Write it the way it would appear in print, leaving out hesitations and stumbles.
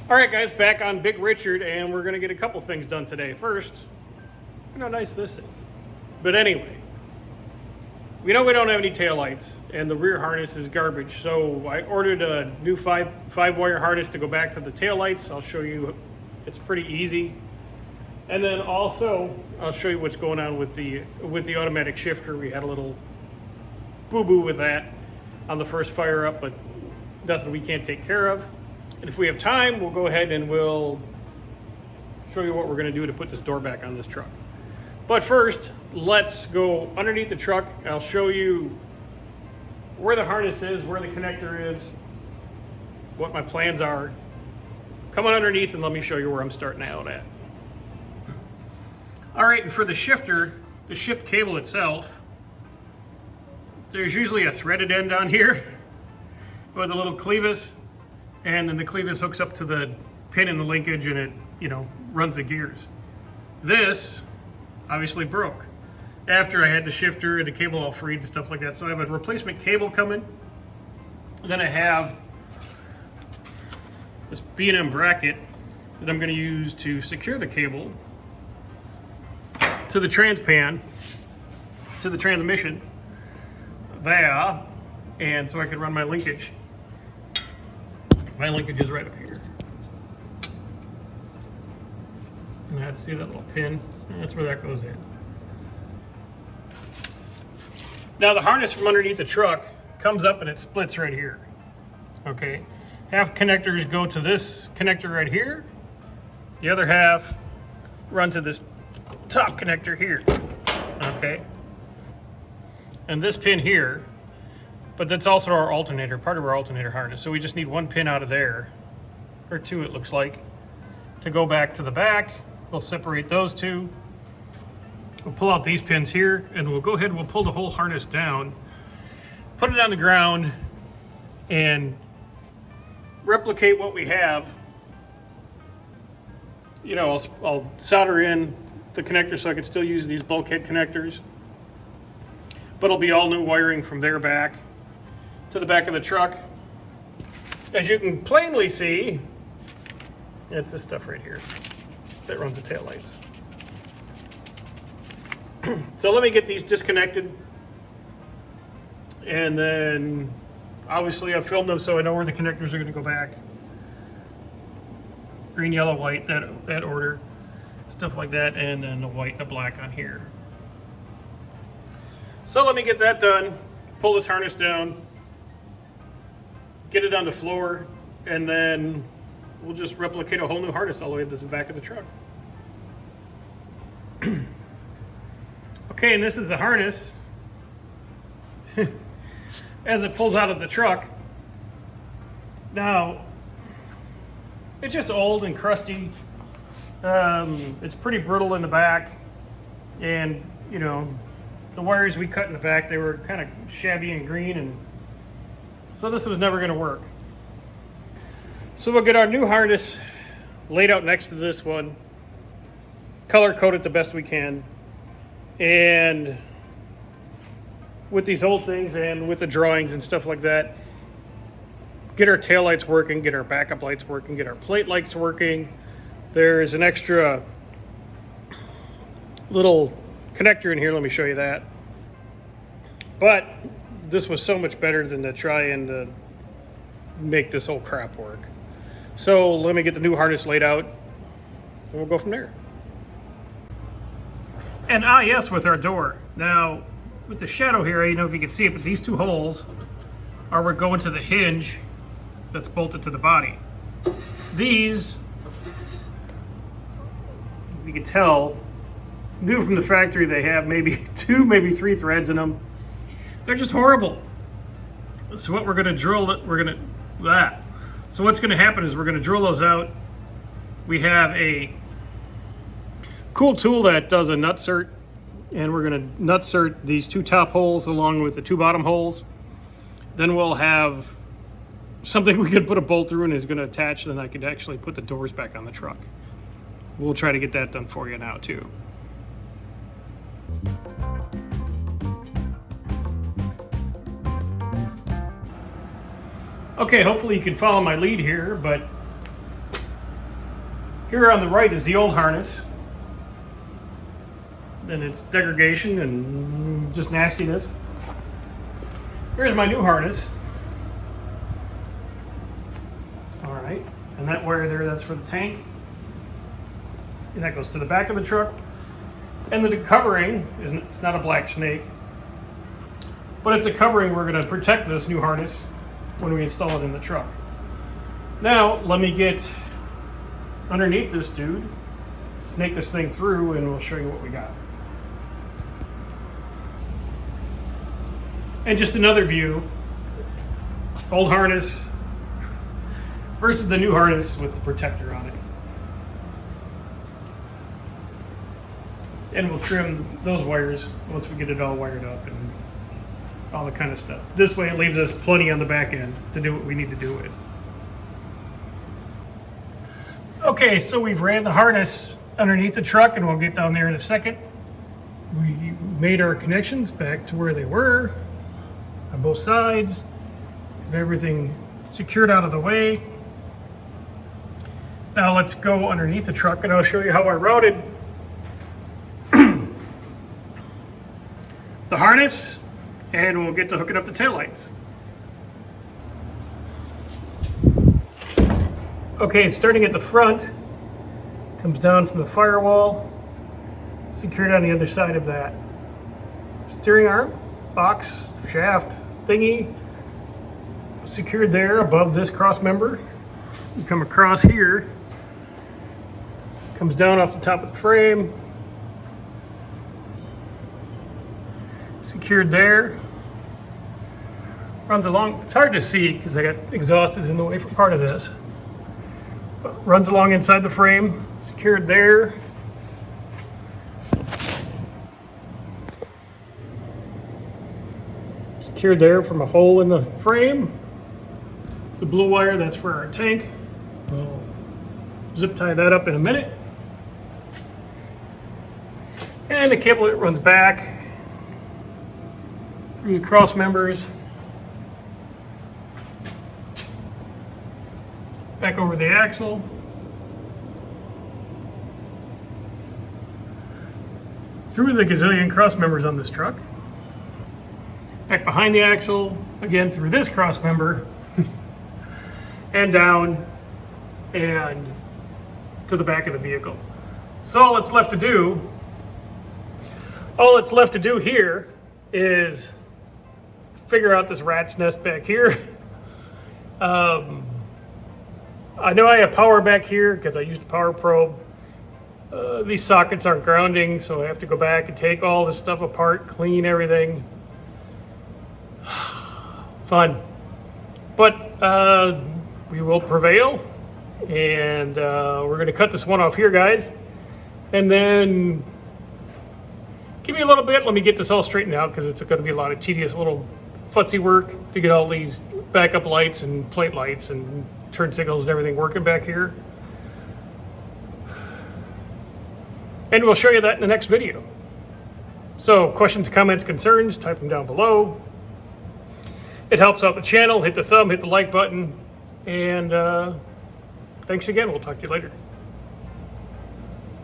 All right, guys, back on Big Richard, and we're gonna get a couple things done today. First, look how nice this is. But anyway, we know we don't have any taillights, and the rear harness is garbage. So I ordered a new five wire harness to go back to the taillights. I'll show you. It's pretty easy. And then also, I'll show you what's going on with the automatic shifter. We had a little boo-boo with that on the first fire up, but nothing we can't take care of. And if we have time, we'll go ahead and we'll show you what we're going to do to put this door back on this truck. But first, let's go underneath the truck. I'll show you where the harness is, where the connector is, what my plans are. Come on underneath and let me show you where I'm starting out at. All right, and for the shifter, the shift cable itself, there's usually a threaded end on here with a little clevis, and then the clevis hooks up to the pin in the linkage and it, runs the gears. This obviously broke after I had the shifter and the cable all freed and stuff like that. So I have a replacement cable coming. Then I have this B&M bracket that I'm going to use to secure the cable to the transpan, to the transmission there, and so I can run my linkage. My linkage is right up here. And that's, see that little pin? That's where that goes in. Now the harness from underneath the truck comes up and it splits right here. Okay, half connectors go to this connector right here. The other half run to this top connector here. Okay, and this pin here, but that's also our alternator, part of our alternator harness. So we just need one pin out of there, or two it looks like, to go back to the back. We'll separate those two. We'll pull out these pins here, and we'll go ahead and we'll pull the whole harness down, put it on the ground, and replicate what we have. I'll solder in the connector so I can still use these bulkhead connectors, but it'll be all new wiring from there back to the back of the truck. As you can plainly see, it's this stuff right here that runs the taillights. So let me get these disconnected, and then obviously I've filmed them so I know where the connectors are going to go back. Green, yellow, white, that order, stuff like that, and then the white and the black on here. So let me get that done, pull this harness down, get it on the floor, and then we'll just replicate a whole new harness all the way to the back of the truck. Okay, and this is the harness as it pulls out of the truck. Now, it's just old and crusty. It's pretty brittle in the back, and the wires we cut in the back, they were kind of shabby and green, and so this was never going to work. So we'll get our new harness laid out next to this one, color code it the best we can, and with these old things and with the drawings and stuff like that, get our tail lights working, get our backup lights working, get our plate lights working. There's an extra little connector in here, let me show you that. But this was so much better than to try and make this whole crap work. So let me get the new harness laid out, and we'll go from there. And yes, with our door. Now, with the shadow here, I don't know if you can see it, but these two holes are where going to the hinge that's bolted to the body. These, you can tell, new from the factory, they have maybe 2, maybe 3 threads in them. They're just horrible. So what we're going to drill, So what's going to happen is we're going to drill those out. We have a cool tool that does a nutsert, and we're going to nutsert these 2 top holes along with the 2 bottom holes. Then we'll have something we could put a bolt through and is going to attach, and then I could actually put the doors back on the truck. We'll try to get that done for you now too. Okay, hopefully you can follow my lead here, but Here on the right is the old harness. Then it's degradation and just nastiness. Here's my new harness. All right, and that wire there, that's for the tank. And that goes to the back of the truck. And the covering, it's not a black snake, but it's a covering we're gonna protect this new harness when we install it in the truck. Now, let me get underneath this dude, snake this thing through, and we'll show you what we got. And just another view, old harness versus the new harness with the protector on it. And we'll trim those wires once we get it all wired up and all the kind of stuff. This way it leaves us plenty on the back end to do what we need to do with. Okay, so we've ran the harness underneath the truck, and we'll get down there in a second. We made our connections back to where they were on both sides. Have everything secured out of the way. Now let's go underneath the truck, and I'll show you how I routed the harness, and we'll get to hooking up the taillights. Okay, it's starting at the front, comes down from the firewall, secured on the other side of that. Steering arm, box, shaft, thingy, secured there above this cross member. You come across here, comes down off the top of the frame, secured there, runs along. It's hard to see because I got exhaust is in the way for part of this, but runs along inside the frame, secured there. Secured there from a hole in the frame. The blue wire, that's for our tank. We'll zip tie that up in a minute. And the cable that runs back through the cross members, back over the axle, through the gazillion cross members on this truck, back behind the axle, again through this cross member, and down and to the back of the vehicle. So all that's left to do here is figure out this rat's nest back here. I know I have power back here because I used a power probe. These sockets aren't grounding, so I have to go back and take all this stuff apart, clean everything. Fun. But we will prevail, and we're going to cut this one off here, guys, and then give me a little bit. Let me get this all straightened out because it's going to be a lot of tedious little futzy work to get all these backup lights and plate lights and turn signals and everything working back here. And we'll show you that in the next video. So questions, comments, concerns, type them down below. It helps out the channel. Hit the thumb, hit the like button, and thanks again. We'll talk to you later.